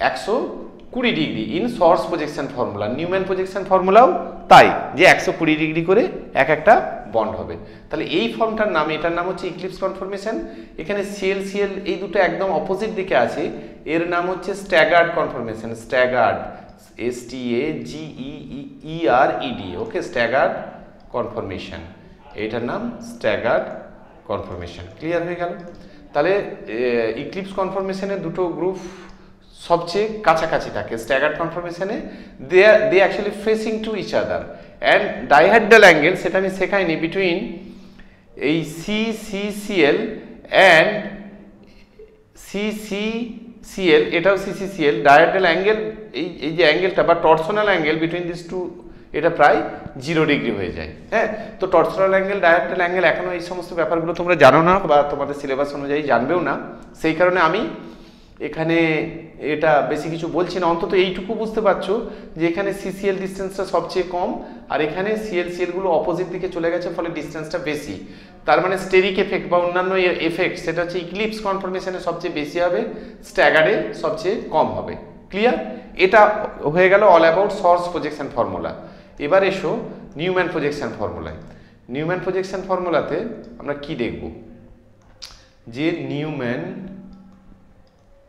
120 degree in sawhorse projection formula. Newman projection ফর্মুলাও তাই, যে 120 ডিগ্রি করে এক একটা বন্ড হবে। তাহলে এই ফর্মটার নাম, এটার নাম হচ্ছে ইক্লিপস কনফরমেশন। এখানে সিএল সিএল এই দুটো একদম অপোজিট দিকে আছে, এর নাম হচ্ছে স্ট্যাগার্ড কনফরমেশন। Staggered, STAGGERED। ওকে, স্ট্যাগার্ড কনফরমেশন, এইটার নাম স্ট্যাগার্ড কনফরমেশন। ক্লিয়ার হয়ে গেল? তাহলে ইক্লিপস কনফরমেশনের দুটো গ্রুপ সবচেয়ে কাছাকাছি থাকে। স্ট্যাগার্ড কনফরমেশনে they actually facing to each other, and dihedral angle, সেটা আমি শেখাইনি, বিটুইন এই CCCL অ্যান্ড CCCL, এটাও CCCL, ডাইহেড্রাল অ্যাঙ্গেল, এই যে অ্যাঙ্গেলটা বা torsional angle between this two, এটা প্রায় 0 ডিগ্রি হয়ে যায়। হ্যাঁ, তো টর্সনাল অ্যাঙ্গেল, ডাইহেড্রাল অ্যাঙ্গেল, এখনো এই সমস্ত ব্যাপারগুলো তোমরা জানো না বা তোমাদের সিলেবাস অনুযায়ী জানবেও না, সেই কারণে আমি এখানে এটা বেশি কিছু বলছি না। অন্তত এইটুকু বুঝতে পারছো যে এখানে সিসিএল ডিস্টেন্সটা সবচেয়ে কম, আর এখানে সিএল গুলো অপোজিট দিকে চলে গেছে, ফলে ডিস্টেন্সটা বেশি। তার মানে স্টেরিক এফেক্ট বা অন্যান্য এফেক্ট, সেটা হচ্ছে ইক্লিপস কনফরমেশনে সবচেয়ে বেশি হবে, স্ট্যাগার্ডে সবচেয়ে কম হবে। ক্লিয়ার? এটা হয়ে গেল all about source projection formula. এবার এসো নিউম্যান প্রজেকশন ফর্মুলায়। নিউম্যান প্রজেকশন ফর্মুলাতে আমরা কি দেখব, যে নিউম্যান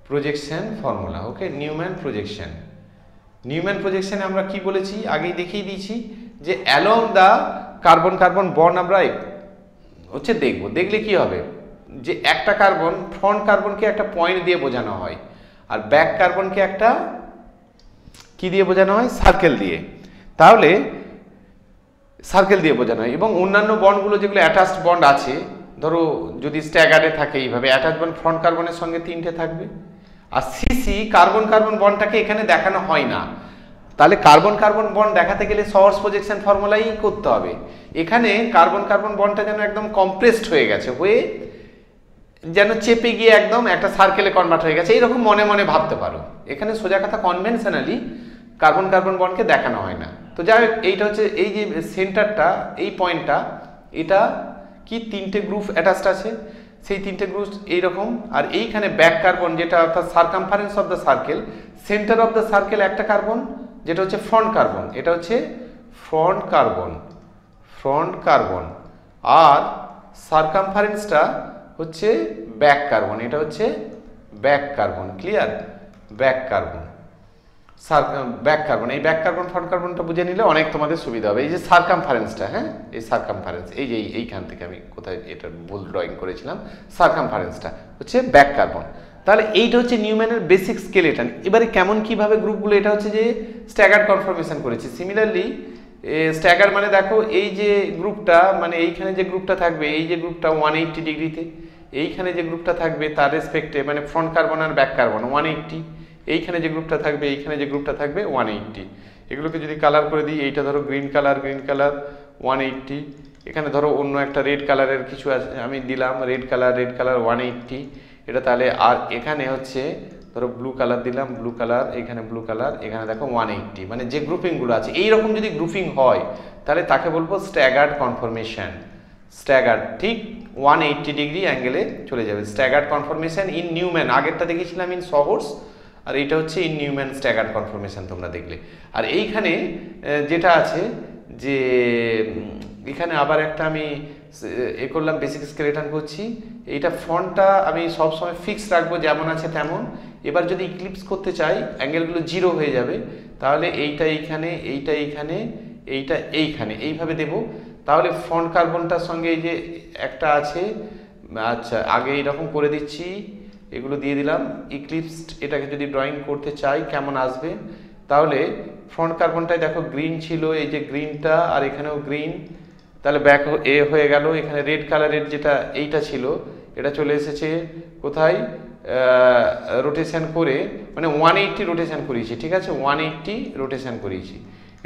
প্রজেকশন ফর্মুলা। ওকে, নিউম্যান প্রজেকশন। নিউম্যান প্রজেকশনে আমরা কি বলেছি, আগেই দেখিয়ে দিয়েছি, যে অ্যালং দা কার্বন কার্বন বন্ড আমরা হচ্ছে দেখব। দেখলে কি হবে, যে একটা কার্বন, ফ্রন্ট কার্বনকে একটা পয়েন্ট দিয়ে বোঝানো হয়, আর ব্যাক কার্বনকে একটা কি দিয়ে বোঝানো হয়, সার্কেল দিয়ে। তাহলে সার্কেল দিয়ে বোঝানো হয়, এবং অন্যান্য বন্ডগুলো যেগুলো অ্যাটাচড বন্ড আছে, ধরো যদি স্ট্যাগার্ডে থাকে এইভাবে অ্যাটাচ বন্ড ফ্রন্ট কার্বনের সঙ্গে 3টে থাকবে, আর সিসি কার্বন কার্বন বন্ডটাকে এখানে দেখানো হয় না। তাহলে কার্বন কার্বন বন্ড দেখাতে গেলে সোর্স প্রজেকশন ফর্মুলাই করতে হবে। এখানে কার্বন কার্বন বন্ডটা যেন একদম কম্প্রেসড হয়ে গেছে, হয়ে যেন চেপে গিয়ে একদম একটা সার্কেলে কনভার্ট হয়ে গেছে, এইরকম মনে মনে ভাবতে পারো। এখানে সোজা কথা কনভেনশনালি কার্বন কার্বন বন্ডকে দেখানো হয় না। তো যাই হোক, এইটা হচ্ছে এই যে সেন্টারটা, এই পয়েন্টটা, এটা কি 3টে গ্রুপ অ্যাটাচড আছে, সেই 3টে গ্রুপ এইরকম। আর এইখানে ব্যাক কার্বন, যেটা অর্থাৎ circumference of the circle, centre of the circle একটা কার্বন, যেটা হচ্ছে ফ্রন্ট কার্বন, এটা হচ্ছে ফ্রন্ট কার্বন, ফ্রন্ট কার্বন, আর সার্কামফারেন্সটা হচ্ছে ব্যাক কার্বন, এটা হচ্ছে back carbon. Clear? Back carbon, back carbon, এই ব্যাক কার্বন ফ্রন্ট কার্বনটা বুঝে নিলে অনেক তোমাদের সুবিধা হবে। এই যে সার্কামফারেন্সটা, হ্যাঁ, এই সার্কামফারেন্স, এই যে এইখান থেকে আমি কোথায় এটা ভুল ড্রয়িং করেছিলাম, সার্কামফারেন্সটা হচ্ছে ব্যাক কার্বন। তাহলে এইটা হচ্ছে নিউম্যানের বেসিক স্কেলেটন। এবারে কেমন কিভাবে গ্রুপগুলো, এটা হচ্ছে যে স্ট্যাগার্ড কনফরমেশন করেছি। সিমিলারলি স্ট্যাগার মানে দেখো, এই যে গ্রুপটা, মানে এইখানে যে গ্রুপটা থাকবে, এই যে গ্রুপটা 180 ডিগ্রিতে, এইখানে যে গ্রুপটা থাকবে তার রেসপেক্টে, মানে ফ্রন্ট কার্বন আর ব্যাক কার্বন 180, এইখানে যে গ্রুপটা থাকবে, এইখানে যে গ্রুপটা থাকবে 180। এগুলোকে যদি কালার করে দিই, এইটা ধরো গ্রিন কালার 180, এখানে ধরো অন্য একটা রেড কালারের কিছু আছে আমি দিলাম, রেড কালার 180, এটা তাহলে। আর এখানে হচ্ছে ধরো ব্লু কালার দিলাম, ব্লু কালার, এখানে ব্লু কালার, এখানে দেখো 180, মানে যে গ্রুপিংগুলো আছে এইরকম যদি গ্রুপিং হয় তাহলে তাকে বলবো স্ট্যাগার্ড কনফরমেশন। স্ট্যাগার্ড ঠিক 180 ডিগ্রি অ্যাঙ্গেলে চলে যাবে। স্ট্যাগার্ড কনফরমেশন ইন নিউম্যান, আগেরটা দেখেছিলাম ইন সোর্স, আর এইটা হচ্ছে ইন নিউম্যান স্ট্যাগার্ড কনফরমেশন তোমরা দেখলে। আর এইখানে যেটা আছে যে এখানে আবার একটা আমি এ করলাম, বেসিক স্কেলেটন করছি। এইটা ফন্টটা আমি সবসময় ফিক্স রাখবো যেমন আছে তেমন। এবার যদি ইক্লিপস করতে চাই, অ্যাঙ্গেলগুলো 0 হয়ে যাবে, তাহলে এইটা এইখানে, এইটা এইখানে, এইটা এইখানে, এইভাবে দেব। তাহলে ফন্ট কার্বনটার সঙ্গে এই যে একটা আছে, আচ্ছা আগে এইরকম করে দিচ্ছি, এগুলো দিয়ে দিলাম। ইক্লিপসড এটাকে যদি ড্রয়িং করতে চাই কেমন আসবে, তাহলে ফ্রন্ট কার্বনটায় দেখো গ্রিন ছিল, এই যে গ্রিনটা, আর এখানেও গ্রিন, তাহলে ব্যাক এ হয়ে গেল। এখানে রেড কালারের যেটা এইটা ছিল, এটা চলে এসেছে কোথায়, রোটেশন করে, মানে 180 রোটেশন করিয়েছি, ঠিক আছে, 180 রোটেশন করিয়েছি।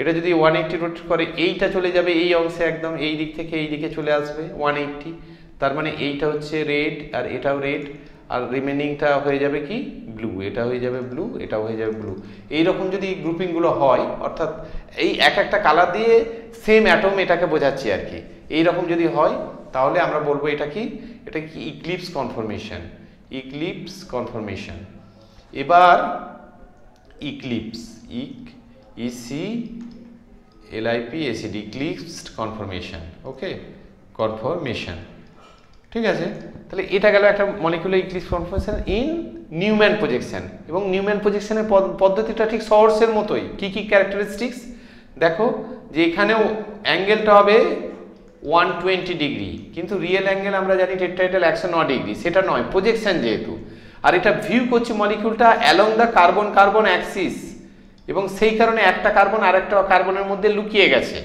এটা যদি 180 রোটেট করে, এইটা চলে যাবে এই অংশে, একদম এই দিক থেকে এই দিকে চলে আসবে 180। তার মানে এইটা হচ্ছে রেড, আর এটাও রেড, আর রিমেনিংটা হয়ে যাবে কি ব্লু, এটা হয়ে যাবে ব্লু, এটাও হয়ে যাবে ব্লু। এইরকম যদি গ্রুপিংগুলো হয়, অর্থাৎ এই এক একটা কালার দিয়ে সেম অ্যাটম এটাকে বোঝাচ্ছি আর কি, এইরকম যদি হয় তাহলে আমরা বলবো এটা কি, এটা কি ইক্লিপস কনফরমেশন, ইক্লিপস কনফরমেশন। এবার eclipse, ECLIPSED, eclipsed conformation, okay, conformation, ঠিক আছে। তাহলে এটা গেল একটা molecular eclipse conformation in Newman projection. এবং নিউম্যান প্রজেকশনের পদ্ধতিটা ঠিক সহর্সের মতোই। কি কি ক্যারেক্টারিস্টিক্স দেখো, যে এখানেও অ্যাঙ্গেলটা হবে 120 ডিগ্রি, কিন্তু রিয়েল অ্যাঙ্গেল আমরা জানি টেট্রাহেড্রাল 109 ডিগ্রি, সেটা নয়, প্রজেকশন যেহেতু। আর এটা ভিউ করছে মলিকুলটা along the carbon carbon axis, এবং সেই কারণে একটা কার্বন আর একটা কার্বনের মধ্যে লুকিয়ে গেছে,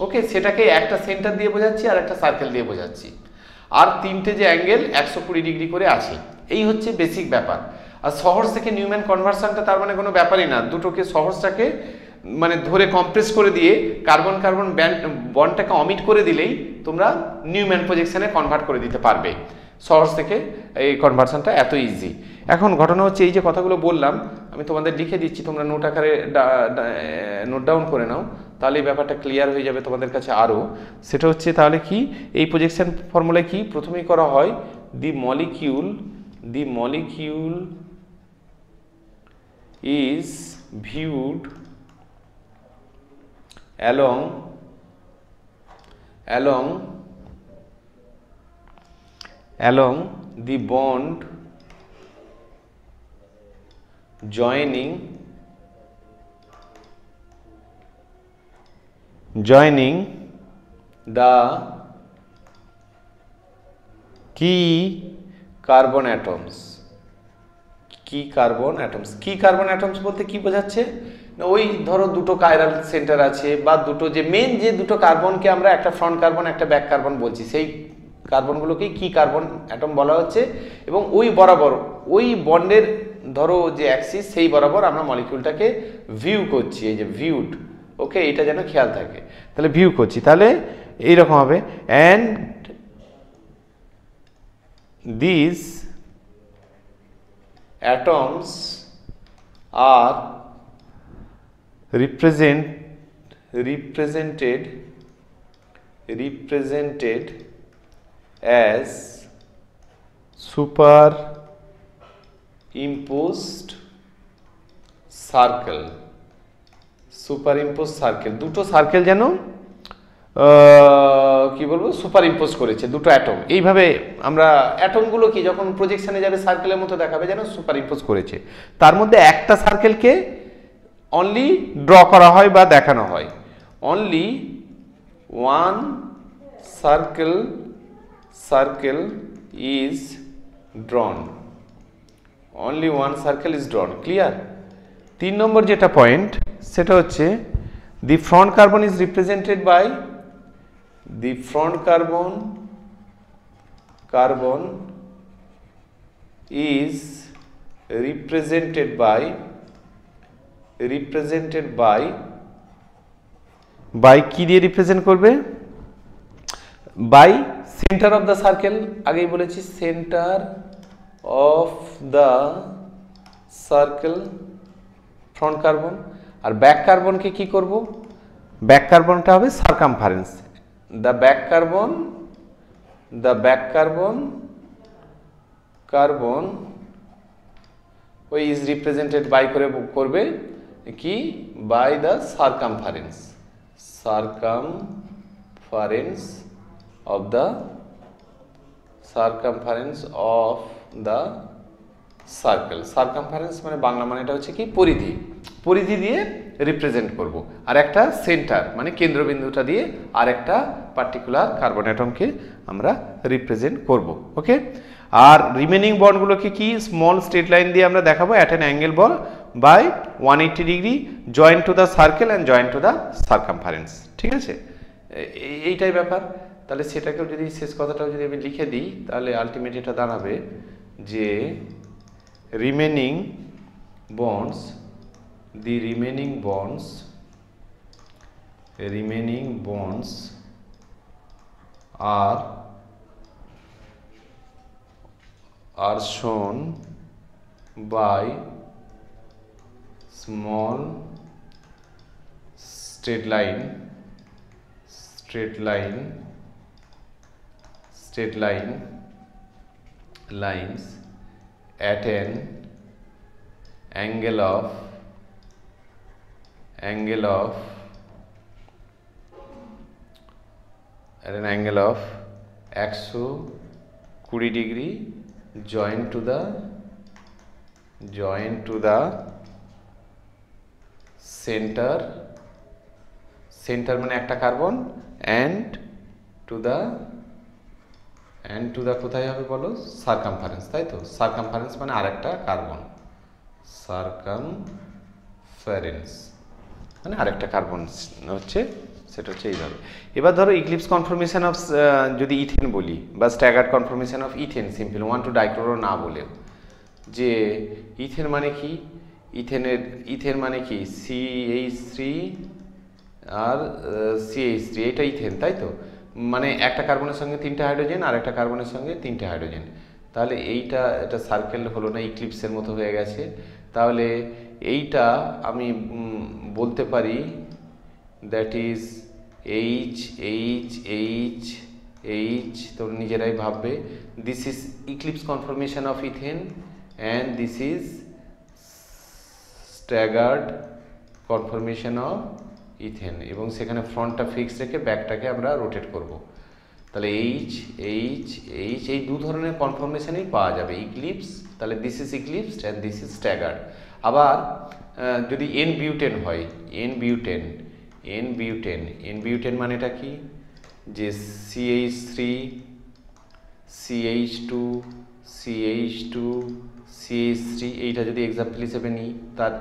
ওকে, সেটাকে একটা সেন্টার দিয়ে বোঝাচ্ছি আর একটা সার্কেল দিয়ে বোঝাচ্ছি। আর তিনটে যে অ্যাঙ্গেল 120 ডিগ্রি করে আছে, এই হচ্ছে বেসিক ব্যাপার। আর সহজ থেকে নিউম্যান কনভার্সনটা তার মানে কোনো ব্যাপারই না, দুটোকে সহজটাকে মানে ধরে কম্প্রেস করে দিয়ে কার্বন কার্বন বন্ডটাকে অমিট করে দিলেই তোমরা নিউম্যান প্রজেকশনে কনভার্ট করে দিতে পারবে। সহজ থেকে এই কনভার্সনটা এত ইজি। এখন ঘটনা হচ্ছে, এই যে কথাগুলো বললাম আমি তোমাদের লিখে দিচ্ছি, তোমরা নোট আকারে নোট ডাউন করে নাও, তাহলে এই ব্যাপারটা ক্লিয়ার হয়ে যাবে তোমাদের কাছে আরও। সেটা হচ্ছে তাহলে কি, এই প্রজেকশন ফর্মুলায় কি প্রথমেই করা হয়, the molecule is viewed along the bond joining the key carbon atoms। কি কার্বন অ্যাটমস বলতে কি বোঝাচ্ছে, ওই ধরো দুটো কাইরাল সেন্টার আছে, বা দুটো যে মেন যে দুটো কার্বনকে আমরা একটা ফ্রন্ট কার্বন একটা ব্যাক কার্বন বলছি, সেই কার্বনগুলোকেই কি কার্বন অ্যাটম বলা হচ্ছে। এবং ওই বরাবর ওই বন্ডের ধরো যে অ্যাক্সিস, সেই বরাবর আমরা মলিকিউলটাকে ভিউ করছি, এই যে ভিউড, ওকে, এটা যেন খেয়াল থাকে, তাহলে ভিউ করছি, তাহলে এইরকম হবে। And this atoms are represented as superimposed circle, দুটো সার্কেল যেন কি বলবো, সুপার ইম্পোজ করেছে দুটো অ্যাটম। এইভাবে আমরা অ্যাটমগুলো কি যখন প্রজেকশনে যাবে সার্কেলের মতো দেখাবে, যেন সুপার ইম্পোজ করেছে। তার মধ্যে একটা সার্কেলকে অনলি ড্র করা হয় বা দেখানো হয়, only one circle is drawn, clear. 3 নম্বর যেটা পয়েন্ট, সেটা হচ্ছে the front carbon is represented by by কি দিয়ে রিপ্রেজেন্ট করবে, by center of the circle, আগেই বলেছি center of the circle front carbon. আর ব্যাক কার্বনকে কি করব, ব্যাক কার্বনটা হবে সারকামফারেন্স, দ্য ব্যাক কার্বন ওই ইজ রিপ্রেজেন্টেড বাই করে করবে কি, by the circumference of the circumference of the circle. Circumference মানে বাংলা মানে এটা হচ্ছে কি পরিধি, পরিধি দিয়ে রিপ্রেজেন্ট করব। আর একটা সেন্টার মানে কেন্দ্রবিন্দুটা দিয়ে আর একটা পার্টিকুলার কার্বন অ্যাটমকে আমরা রিপ্রেজেন্ট করব। ওকে, আর রিমেনিং বন্ডগুলোকে কি স্মল স্ট্রেট লাইন দিয়ে আমরা দেখাবো অ্যাট অ্যান অ্যাঙ্গেল বল by 180 degree joint to the circle and joint to the circumference. ঠিক আছে, এইটাই ব্যাপার। তাহলে সেটাকেও যদি শেষ কথাটাও যদি আমি লিখে দিই তাহলে আলটিমেট এটা দাঁড়াবে যে remaining bonds are shown by small straight lines at an angle of 120 degree joined to the center মানে একটা কার্বন and to the কোথায় হবে বলো সার্কামফারেন্স, তাই তো? সার্কামফারেন্স মানে আরেকটা কার্বন, সার্কামফারেন্স মানে আরেকটা কার্বন হচ্ছে, সেটা হচ্ছে এইভাবে। এবার ধরো ইক্লিপস কনফরমেশন অফ যদি ইথেন বলি বা staggered conformation of ethane simple one two dichloro না বলে, যে ইথেন মানে কি, ইথেন মানে কি CH3 আর CH3, এটা ইথেন, তাই তো? মানে একটা কার্বনের সঙ্গে 3টে হাইড্রোজেন আর একটা কার্বনের সঙ্গে 3টে হাইড্রোজেন। তাহলে এটা সার্কেল হলো না, ইক্লিপসের মতো হয়ে গেছে। তাহলে এইটা আমি বলতে পারি দ্যাট ইজ H, তো নিজেরাই ভাববে, this is eclipse conformation of ethane and this is staggered conformation of ethane, এবং সেখানে ফ্রন্টটা ফিক্স রেখে ব্যাকটাকে আমরা রোটেট করব। তাহলে H এই দু ধরনের কনফরমেশনই পাওয়া যাবে, ইক্লিপস, তাহলে this is eclipse and this is staggered. আবার যদি এন বিউটেন হয়, এন বিউটেন মানেটা কি, যে CH3 CH2 এইটা যদি এক্সাম্পল হিসেবে নিই, তার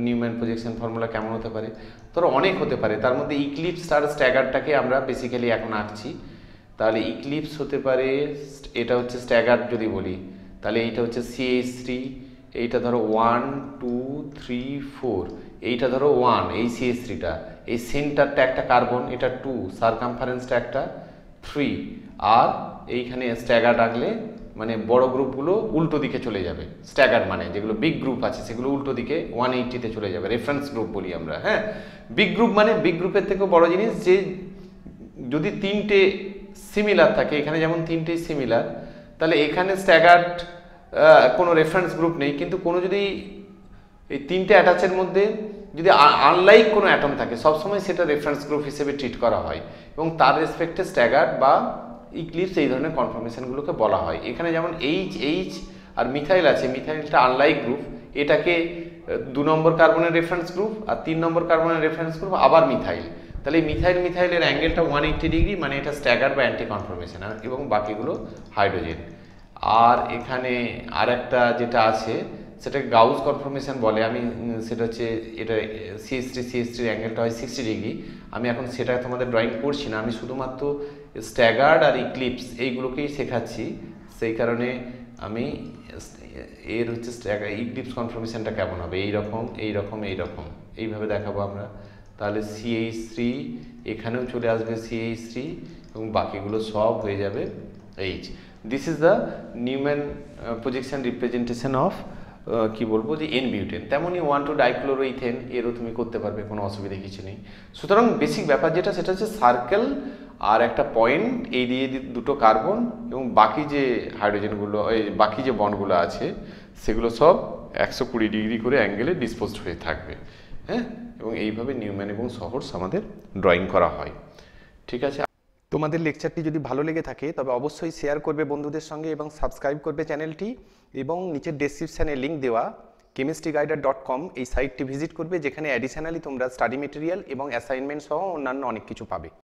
নিউম্যান প্রজেকশন ফর্মুলা কেমন হতে পারে? ধরো অনেক হতে পারে, তার মধ্যে ইক্লিপস আর স্ট্যাগার্ডটাকে আমরা বেসিক্যালি এখন আঁকছি। তাহলে ইক্লিপস হতে পারে, এটা হচ্ছে স্ট্যাগার্ড যদি বলি, তাহলে এইটা হচ্ছে CH3, এইটা ধরো 1 2 3 4, এইটা ধরো 1, এই CH3টা, এই সেন্টারটা একটা কার্বন, এটা 2, সার্কামফারেন্সটা একটা 3, আর এইখানে স্ট্যাগার্ড আঁকলে মানে বড় গ্রুপগুলো উল্টো দিকে চলে যাবে। স্ট্যাগার্ড মানে যেগুলো বিগ গ্রুপ আছে সেগুলো উল্টো দিকে 180-তে চলে যাবে, রেফারেন্স গ্রুপ বলি আমরা। হ্যাঁ, বিগ গ্রুপ মানে বিগ গ্রুপের থেকেও বড় জিনিস, যে যদি 3টে সিমিলার থাকে, এখানে যেমন 3টেই সিমিলার, তাহলে এখানে স্ট্যাগার্ড কোনো রেফারেন্স গ্রুপ নেই, কিন্তু কোনো যদি এই 3টে অ্যাটাচের মধ্যে যদি আনলাইক কোনো অ্যাটম থাকে, সবসময় সেটা রেফারেন্স গ্রুপ হিসেবে ট্রিট করা হয়, এবং তার রেসপেক্টে স্ট্যাগার্ড বা ইক্লিপস এই ধরনের কনফরমেশনগুলোকে বলা হয়। এখানে যেমন এইচ আর মিথাইল আছে, মিথাইলটা আনলাইক গ্রুপ, এটাকে 2 নম্বর কার্বনের রেফারেন্স গ্রুপ আর 3 নম্বর কার্বনের রেফারেন্স গ্রুপ, আবার মিথাইল। তাহলে এই মিথাইলের অ্যাঙ্গেলটা 180 ডিগ্রি, মানে এটা স্ট্যাগার্ড বা অ্যান্টি কনফরমেশন, এবং বাকিগুলো হাইড্রোজেন। আর এখানে আর একটা যেটা আছে সেটাকে গাউস কনফরমেশন বলে, আমি সেটা হচ্ছে এটা CH3 অ্যাঙ্গেলটা হয় 60 ডিগ্রি। আমি এখন সেটা তোমাদের ড্রয়িং করছি না, আমি শুধুমাত্র স্ট্যাগার্ড আর ইক্লিপস এইগুলোকেই শেখাচ্ছি, সেই কারণে আমি এর হচ্ছে ইক্লিপস কনফরমেশনটা কেমন হবে, এইভাবে দেখাবো আমরা। তাহলে CH3 এখানেও চলে আসবে CH3, এবং বাকিগুলো সব হয়ে যাবে H। This is the Newman projection representation of কি বলবো, যে এন বিউটেন। তেমনই 1,2-ডাইক্লোরো ইথেন, এরও তুমি করতে পারবে, কোনো অসুবিধা কিছু নেই। সুতরাং বেসিক ব্যাপার যেটা, সেটা হচ্ছে সার্কেল আর একটা পয়েন্ট, এই দিয়ে দুটো কার্বন, এবং বাকি যে হাইড্রোজেনগুলো, এই বাকি যে বন্ডগুলো আছে সেগুলো সব 120 ডিগ্রি করে অ্যাঙ্গেলে ডিসপোজড হয়ে থাকবে। হ্যাঁ, এবং এইভাবে নিউম্যান এবং সহর্স আমাদের ড্রয়িং করা হয়। ঠিক আছে। তোমাদের লেকচারটি যদি ভালো লেগে থাকে তবে অবশ্যই শেয়ার করবে বন্ধুদের সঙ্গে এবং সাবস্ক্রাইব করবে চ্যানেলটি, এবং নিচের ডেসক্রিপশানে লিঙ্ক দেওয়া chemistryguider.com এই সাইটটি ভিজিট করবে, যেখানে অ্যাডিশনালি তোমরা স্টাডি মেটেরিয়াল এবং অ্যাসাইনমেন্ট সহ অন্যান্য অনেক কিছু পাবে।